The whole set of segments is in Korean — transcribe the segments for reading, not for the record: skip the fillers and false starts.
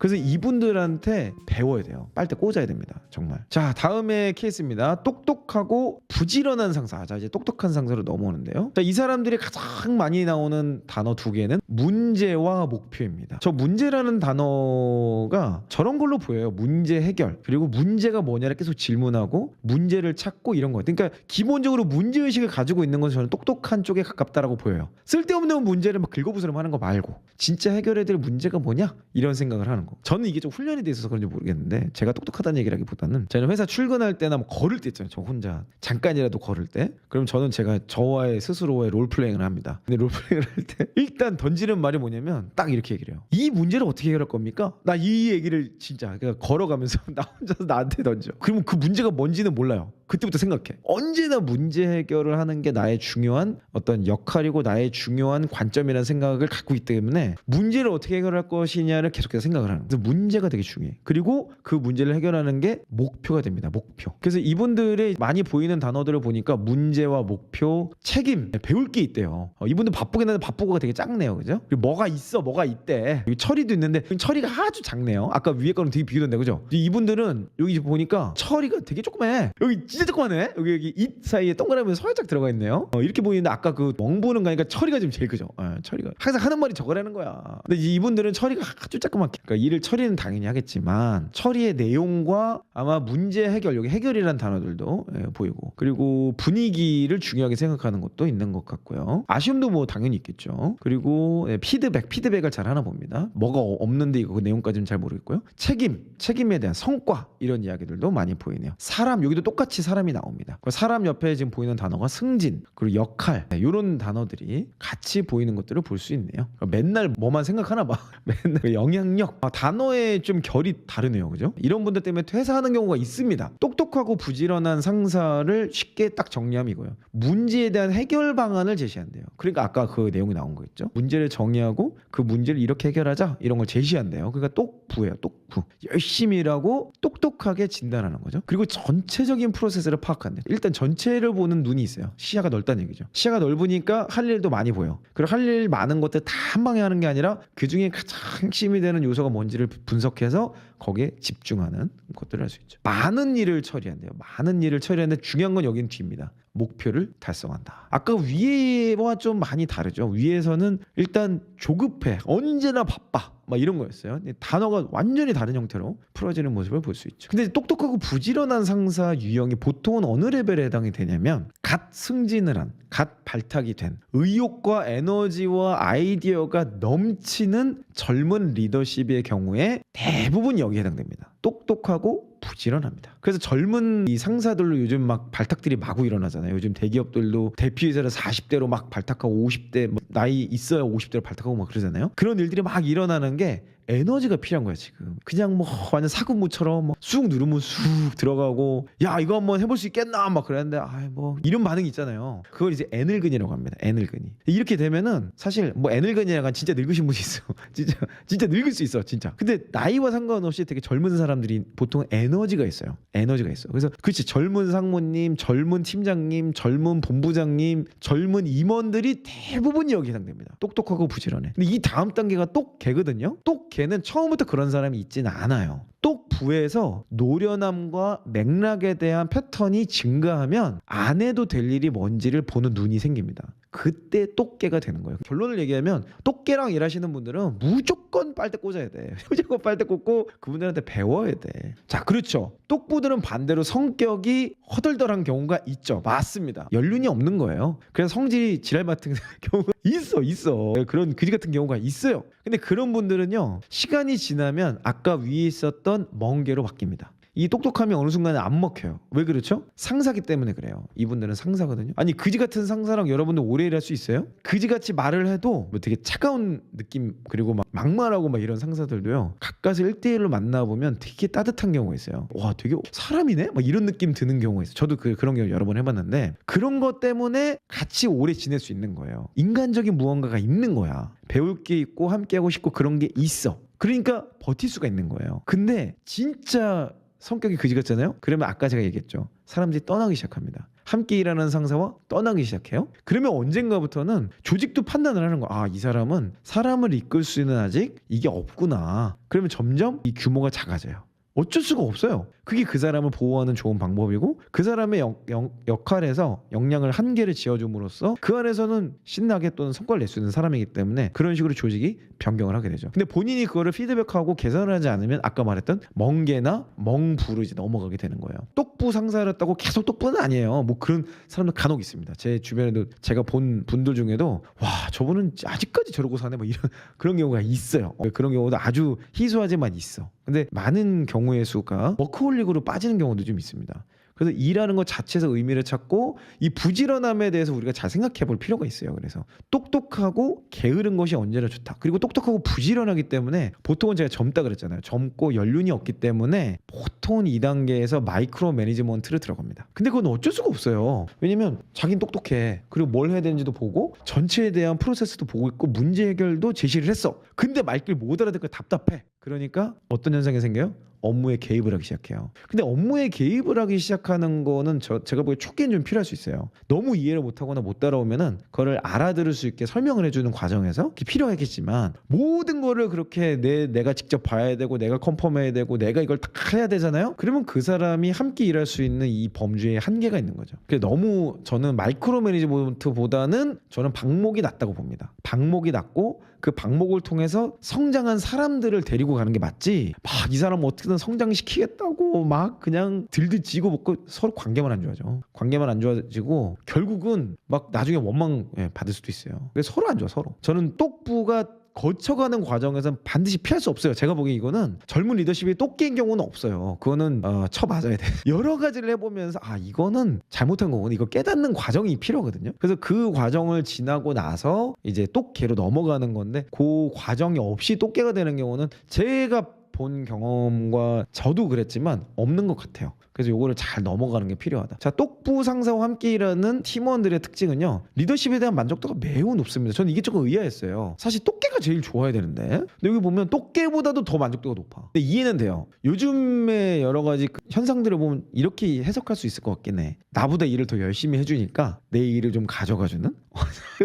그래서 이분들한테 배워야 돼요. 빨대 꽂아야 됩니다. 정말. 자, 다음의 케이스입니다. 똑똑하고 부지런한 상사. 자, 이제 똑똑한 상사로 넘어오는데요. 자, 이 사람들이 가장 많이 나오는 단어 두 개는 문제와 목표입니다. 저 문제라는 단어가 저런 걸로 보여요. 문제 해결. 그리고 문제가 뭐냐를 계속 질문하고 문제를 찾고 이런 거. 그러니까 기본적으로 문제의식을 가지고 있는 건 저는 똑똑한 쪽에 가깝다라고 보여요. 쓸데없는 문제를 막 긁어부스럼 하는 거 말고 진짜 해결해야 될 문제가 뭐냐? 이런 생각을 하는 거. 저는 이게 좀 훈련이 돼 있어서 그런지 모르겠는데 제가 똑똑하다는 얘기라기보다는 저는 회사 출근할 때나 뭐 걸을 때 있잖아요. 저 혼자 잠깐이라도 걸을 때 그럼 저는 제가 저와의 스스로의 롤플레잉을 합니다. 근데 롤플레잉을 할 때 일단 던지는 말이 뭐냐면 딱 이렇게 얘기를 해요. 이 문제를 어떻게 해결할 겁니까? 나 이 얘기를 진짜 그러니까 걸어가면서 나 혼자서 나한테 던져. 그러면 그 문제가 뭔지는 몰라요. 그때부터 생각해. 언제나 문제 해결을 하는 게 나의 중요한 어떤 역할이고 나의 중요한 관점이라는 생각을 갖고 있기 때문에 문제를 어떻게 해결할 것이냐를 계속해서 생각을 하는 거예요. 그래서 문제가 되게 중요해. 그리고 그 문제를 해결하는 게 목표가 됩니다. 목표. 그래서 이분들의 많이 보이는 단어들을 보니까 문제와 목표, 책임, 배울 게 있대요. 이분들 바쁘긴 한데 바쁘고가 되게 작네요. 그죠? 그리고 뭐가 있어, 뭐가 있대. 여기 처리도 있는데 처리가 아주 작네요. 아까 위에 거는 되게 비교된다. 그죠? 이분들은 여기 보니까 처리가 되게 조그매. 여기 진짜 조그마네. 여기 잇 사이에 동그라미 살짝 들어가 있네요. 이렇게 보이는데 아까 그 멍보는 가니까 처리가 좀 제일 크죠. 처리가 항상 하는 말이 저거라는 거야. 근데 이분들은 처리가 아주 조그맣게. 그러니까 일을 처리는 당연히 하겠지만 처리의 내용과 아마 문제 해결, 여기 해결이라는 단어들도 보이고 그리고 분위기를 중요하게 생각하는 것도 있는 것 같고요. 아쉬움도 뭐 당연히 있겠죠. 그리고 피드백을 잘 하나 봅니다. 뭐가 없는데 이거 그 내용까지는 잘 모르겠고요. 책임에 대한 성과 이런 이야기들도 많이 보이네요. 사람 여기도 똑같이 사람이 나옵니다. 사람 옆에 지금 보이는 단어가 승진 그리고 역할 이런 단어들이 같이 보이는 것들을 볼 수 있네요. 맨날 뭐만 생각하나 봐. 맨날 영향력 단어의 좀 결이 다르네요. 그죠? 이런 분들 때문에 퇴사하는 경우가 있습니다. 똑똑하고 부지런한 상사를 쉽게 딱 정리하면 이거예요. 문제에 대한 해결 방안을 제시한대요. 그러니까 아까 그 내용이 나온 거 있죠. 문제를 정의하고 그 문제를 이렇게 해결하자 이런 걸 제시한대요. 그러니까 똑부예요. 똑부. 열심히 일하고 똑똑하게 진단하는 거죠. 그리고 전체적인 프로세스를 파악한대. 일단 전체를 보는 눈이 있어요. 시야가 넓다는 얘기죠. 시야가 넓으니까 할 일도 많이 보여. 그리고 할 일 많은 것들 다 한 방에 하는 게 아니라 그중에 가장 핵심이 되는 요소가 뭔지를 분석해서 거기에 집중하는 것들을 할 수 있죠. 많은 일을 처리한대요. 많은 일을 처리하는데 중요한 건 여기는 뒤입니다. 목표를 달성한다. 아까 위에와 좀 많이 다르죠. 위에서는 일단 조급해. 언제나 바빠. 막 이런 거였어요. 단어가 완전히 다른 형태로 풀어지는 모습을 볼 수 있죠. 근데 똑똑하고 부지런한 상사 유형이 보통은 어느 레벨에 해당이 되냐면 갓 승진을 한, 갓 발탁이 된 의욕과 에너지와 아이디어가 넘치는 젊은 리더십의 경우에 대부분 여기에 해당됩니다. 똑똑하고 부지런합니다. 그래서 젊은 이 상사들로 요즘 막 발탁들이 마구 일어나잖아요. 요즘 대기업들도 대표이사를 40대로 막 발탁하고 50대 나이 있어야 50대로 발탁하고 막 그러잖아요. 그런 일들이 막 일어나는 게 에너지가 필요한 거야 지금. 그냥 뭐 완전 사근무처럼 뭐 쑥 누르면 쑥 들어가고 야 이거 한번 해볼 수 있겠나 막 그랬는데 뭐 이런 반응이 있잖아요. 그걸 이제 애늙은이라고 합니다. 애늙은이. 이렇게 되면은 사실 뭐 애늙은이라고 진짜 늙으신 분이 있어. 진짜 늙을 수 있어 진짜. 근데 나이와 상관없이 되게 젊은 사람들이 보통 에너지가 있어요. 에너지가 있어. 그래서 그렇지 젊은 상무님, 젊은 팀장님, 젊은 본부장님, 젊은 임원들이 대부분 여기 해당됩니다. 똑똑하고 부지런해. 근데 이 다음 단계가 똑개거든요. 똑개는 처음부터 그런 사람이 있지는 않아요. 똑부에서 노련함과 맥락에 대한 패턴이 증가하면 안 해도 될 일이 뭔지를 보는 눈이 생깁니다. 그때 똑개가 되는 거예요. 결론을 얘기하면 똑개랑 일하시는 분들은 무조건 빨대 꽂아야 돼. 무조건 빨대 꽂고 그분들한테 배워야 돼. 자, 그렇죠. 똑부들은 반대로 성격이 허덜덜한 경우가 있죠. 맞습니다. 연륜이 없는 거예요. 그래서 성질이 지랄 같은 경우가 있어. 그런 그지 같은 경우가 있어요. 근데 그런 분들은요. 시간이 지나면 아까 위에 있었던 멍게로 바뀝니다. 이 똑똑함이 어느 순간에 안 먹혀요. 왜 그렇죠? 상사기 때문에 그래요. 이분들은 상사거든요. 아니 그지 같은 상사랑 여러분들 오래 일할 수 있어요? 그지같이 말을 해도 뭐 되게 차가운 느낌 그리고 막 막말하고 막 이런 상사들도요. 가까이서 1대1로 만나보면 되게 따뜻한 경우가 있어요. 와 되게 사람이네? 막 이런 느낌 드는 경우가 있어요. 저도 그런 경우 여러 번 해봤는데 그런 것 때문에 같이 오래 지낼 수 있는 거예요. 인간적인 무언가가 있는 거야. 배울 게 있고 함께하고 싶고 그런 게 있어. 그러니까 버틸 수가 있는 거예요. 근데 진짜 성격이 그지 같잖아요. 그러면 아까 제가 얘기했죠. 사람들이 떠나기 시작합니다. 함께 일하는 상사와 떠나기 시작해요. 그러면 언젠가부터는 조직도 판단을 하는 거야. 아, 이 사람은 사람을 이끌 수 있는 아직 이게 없구나. 그러면 점점 이 규모가 작아져요. 어쩔 수가 없어요. 그게 그 사람을 보호하는 좋은 방법이고, 그 사람의 역할에서 역량을 한계를 지어줌으로써 그 안에서는 신나게 또는 성과를 낼 수 있는 사람이기 때문에 그런 식으로 조직이 변경을 하게 되죠. 근데 본인이 그거를 피드백하고 개선을 하지 않으면 아까 말했던 멍개나 멍부로 이제 넘어가게 되는 거예요. 똑부 상사를 했다고 계속 똑부는 아니에요. 뭐 그런 사람들 간혹 있습니다. 제 주변에도 제가 본 분들 중에도 와, 저분은 아직까지 저러고 사네 뭐 이런 그런 경우가 있어요. 그런 경우도 아주 희소하지만 있어. 근데 많은 경우의 수가 워크홀릭으로 빠지는 경우도 좀 있습니다. 그래서 일하는 것 자체에서 의미를 찾고 이 부지런함에 대해서 우리가 잘 생각해 볼 필요가 있어요. 그래서 똑똑하고 게으른 것이 언제나 좋다. 그리고 똑똑하고 부지런하기 때문에 보통은 제가 젊다 그랬잖아요. 젊고 연륜이 없기 때문에 보통은 2단계에서 마이크로 매니지먼트를 들어갑니다. 근데 그건 어쩔 수가 없어요. 왜냐면 자기는 똑똑해. 그리고 뭘 해야 되는지도 보고 전체에 대한 프로세스도 보고 있고 문제 해결도 제시를 했어. 근데 말귀를 못 알아듣고 답답해. 그러니까 어떤 현상이 생겨요? 업무에 개입을 하기 시작해요. 근데 업무에 개입을 하기 시작하는 거는 제가 보기에 초기엔 좀 필요할 수 있어요. 너무 이해를 못하거나 못 따라오면은 그거를 알아들을 수 있게 설명을 해주는 과정에서 필요하겠지만 모든 거를 그렇게 내가 직접 봐야 되고 내가 컨펌해야 되고 내가 이걸 다 해야 되잖아요. 그러면 그 사람이 함께 일할 수 있는 이 범주에 한계가 있는 거죠. 그래서 너무 저는 마이크로 매니지먼트보다는 저는 방목이 낫다고 봅니다. 방목이 낫고 그 방목을 통해서 성장한 사람들을 데리고 가는 게 맞지, 막 이 사람 어떻게든 성장시키겠다고 막 그냥 들드지고 먹고 서로 관계만 안 좋아져. 관계만 안 좋아지고 결국은 막 나중에 원망 받을 수도 있어요. 그래서 서로 안 좋아. 서로. 저는 똑부가 거쳐가는 과정에서는 반드시 피할 수 없어요. 제가 보기에 이거는 젊은 리더십이 똑개인 경우는 없어요. 그거는 쳐맞아야 돼. 여러 가지를 해보면서 아, 이거는 잘못한 거구나. 이거 깨닫는 과정이 필요하거든요. 그래서 그 과정을 지나고 나서 이제 똑개로 넘어가는 건데, 그 과정이 없이 똑개가 되는 경우는 제가 본 경험과 저도 그랬지만 없는 것 같아요. 그래서 요거를 잘 넘어가는 게 필요하다. 자, 똑부 상사와 함께 일하는 팀원들의 특징은요, 리더십에 대한 만족도가 매우 높습니다. 저는 이게 조금 의아했어요. 사실 똑개가 제일 좋아야 되는데, 근데 여기 보면 똑개보다도 더 만족도가 높아. 근데 이해는 돼요. 요즘에 여러 가지 현상들을 보면 이렇게 해석할 수 있을 것 같긴 해. 나보다 일을 더 열심히 해주니까 내 일을 좀 가져가주는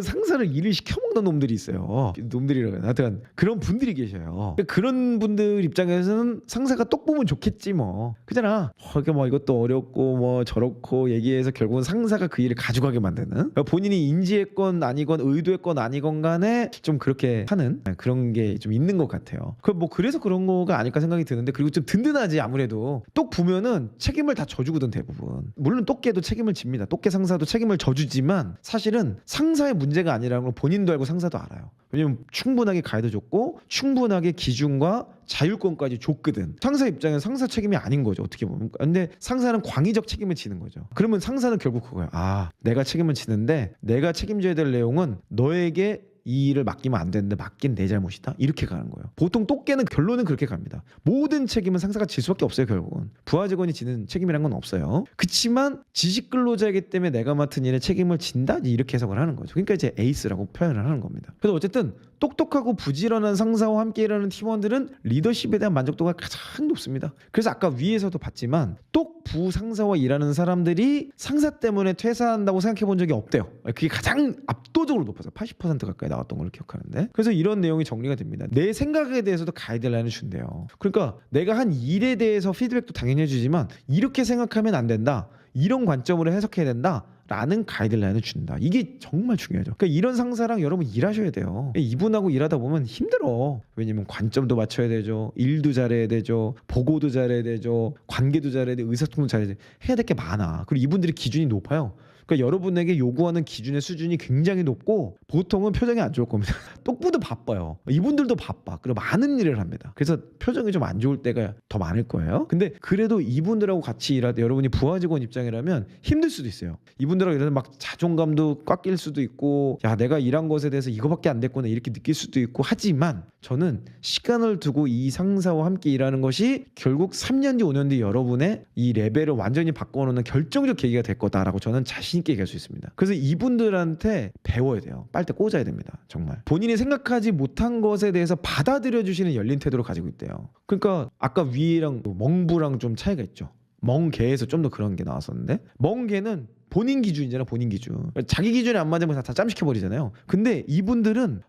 상사를 일을 시켜먹는 놈들이 있어요. 놈들이라고 해요. 하여튼 그런 분들이 계셔요. 그런 분들 입장에서는 상사가 똑 보면 좋겠지 뭐. 그잖아. 이게 뭐 이것도 어렵고 뭐 저렇고 얘기해서 결국은 상사가 그 일을 가져가게 만드는, 본인이 인지했건 아니건 의도했건 아니건 간에 좀 그렇게 하는 그런 게 좀 있는 것 같아요. 뭐 그래서 그런 거가 아닐까 생각이 드는데, 그리고 좀 든든하지. 아무래도 똑 보면은 책임을 다 져주거든 대부분. 물론 똑개도 책임을 집니다. 똑개 상사도 책임을 져주지만 사실은 상사의 문제가 아니라는 걸 본인도 알고 상사도 알아요. 왜냐면 충분하게 가이드 줬고 충분하게 기준과 자율권까지 줬거든. 상사 입장에서 상사 책임이 아닌 거죠, 어떻게 보면. 근데 상사는 광의적 책임을 지는 거죠. 그러면 상사는 결국 그거야. 아, 내가 책임을 지는데 내가 책임져야 될 내용은 너에게 이 일을 맡기면 안 되는데 맡긴 내 잘못이다, 이렇게 가는 거예요. 보통 똑개는 결론은 그렇게 갑니다. 모든 책임은 상사가 질 수밖에 없어요. 결국은 부하 직원이 지는 책임이란 건 없어요. 그치만 지식 근로자이기 때문에 내가 맡은 일에 책임을 진다, 이렇게 해석을 하는 거죠. 그러니까 이제 에이스라고 표현을 하는 겁니다. 그래서 어쨌든 똑똑하고 부지런한 상사와 함께 일하는 팀원들은 리더십에 대한 만족도가 가장 높습니다. 그래서 아까 위에서도 봤지만 똑부 상사와 일하는 사람들이 상사 때문에 퇴사한다고 생각해 본 적이 없대요. 그게 가장 압도적으로 높아서 80% 가까이 나왔던 걸로 기억하는데, 그래서 이런 내용이 정리가 됩니다. 내 생각에 대해서도 가이드라인을 준대요. 그러니까 내가 한 일에 대해서 피드백도 당연히 해주지만 이렇게 생각하면 안 된다, 이런 관점으로 해석해야 된다 라는 가이드라인을 준다. 이게 정말 중요하죠. 그러니까 이런 상사랑 여러분 일하셔야 돼요. 이분하고 일하다 보면 힘들어. 왜냐면 관점도 맞춰야 되죠, 일도 잘해야 되죠, 보고도 잘해야 되죠, 관계도 잘해야 되고 의사소통도 잘해야 돼. 해야 될 게 많아. 그리고 이분들이 기준이 높아요. 그러니까 여러분에게 요구하는 기준의 수준이 굉장히 높고 보통은 표정이 안 좋을 겁니다. 똑부도 바빠요. 이분들도 바빠. 그리고 많은 일을 합니다. 그래서 표정이 좀 안 좋을 때가 더 많을 거예요. 근데 그래도 이분들하고 같이 일할 때 여러분이 부하 직원 입장이라면 힘들 수도 있어요. 이분들하고 일하면 막 자존감도 꽉 낄 수도 있고, 야, 내가 일한 것에 대해서 이거밖에 안 됐구나 이렇게 느낄 수도 있고. 하지만 저는 시간을 두고 이 상사와 함께 일하는 것이 결국 3년 뒤 5년 뒤 여러분의 이 레벨을 완전히 바꿔놓는 결정적 계기가 될 거다라고 저는 자신 있게 얘기할 수 있습니다. 그래서 이분들한테 배워야 돼요. 빨대 꽂아야 됩니다. 정말 본인이 생각하지 못한 것에 대해서 받아들여 주시는 열린 태도를 가지고 있대요. 그러니까 아까 위랑 멍부랑 좀 차이가 있죠. 멍개에서 좀 더 그런 게 나왔었는데, 멍개는 본인 기준이잖아. 본인 기준. 자기 기준에 안 맞으면 다 짬시켜버리잖아요. 근데 이분들은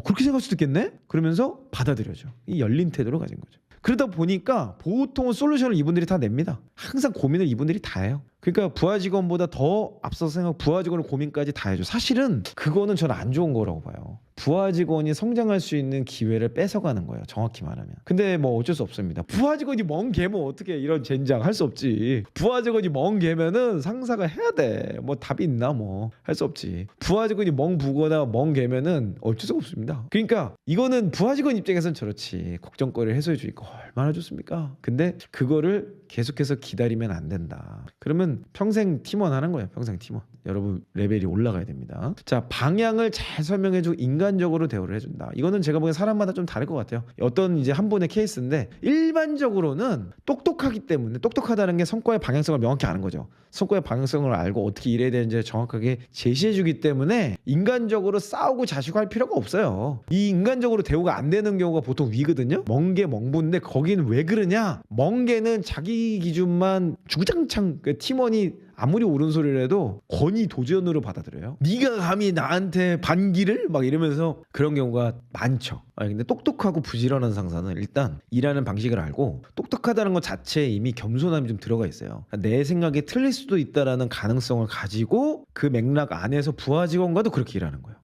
그렇게 생각할 수도 있겠네? 그러면서 받아들여져. 이 열린 태도를 가진 거죠. 그러다 보니까 보통은 솔루션을 이분들이 다 냅니다. 항상 고민을 이분들이 다 해요. 그러니까 부하 직원보다 더 앞서서 생각, 부하 직원의 고민까지 다 해줘. 사실은 그거는 저는 안 좋은 거라고 봐요. 부하 직원이 성장할 수 있는 기회를 뺏어가는 거예요. 정확히 말하면. 근데 뭐 어쩔 수 없습니다. 부하 직원이 멍 개면 어떻게 이런 젠장 할 수 없지. 부하 직원이 멍 개면은 상사가 해야 돼. 뭐 답이 있나 뭐 할 수 없지. 부하 직원이 멍 부거나 멍 개면은 어쩔 수가 없습니다. 그러니까 이거는 부하 직원 입장에서는 저렇지. 걱정거리를 해소해 주니까 얼마나 좋습니까? 근데 그거를 계속해서 기다리면 안 된다. 그러면 평생 팀원 하는 거예요. 평생 팀원. 여러분 레벨이 올라가야 됩니다. 자, 방향을 잘 설명해주고 인간적으로 대우를 해준다. 이거는 제가 보기엔 사람마다 좀 다를 것 같아요. 어떤 이제 한 분의 케이스인데, 일반적으로는 똑똑하기 때문에, 똑똑하다는 게 성과의 방향성을 명확히 아는 거죠. 성과의 방향성을 알고 어떻게 일해야 되는지 정확하게 제시해주기 때문에 인간적으로 싸우고 자시고할 필요가 없어요. 이 인간적으로 대우가 안 되는 경우가 보통 위거든요. 멍게 멍부인데 거기는 왜 그러냐? 멍게는 자기 기준만 주구장창 팀원이 아무리 옳은 소리를 해도 권위 도전으로 받아들여요. 네가 감히 나한테 반기를? 막 이러면서 그런 경우가 많죠. 근데 똑똑하고 부지런한 상사는 일단 일하는 방식을 알고, 똑똑하다는 것 자체에 이미 겸손함이 좀 들어가 있어요. 내 생각이 틀릴 수도 있다라는 가능성을 가지고 그 맥락 안에서 부하 직원과도 그렇게 일하는 거예요.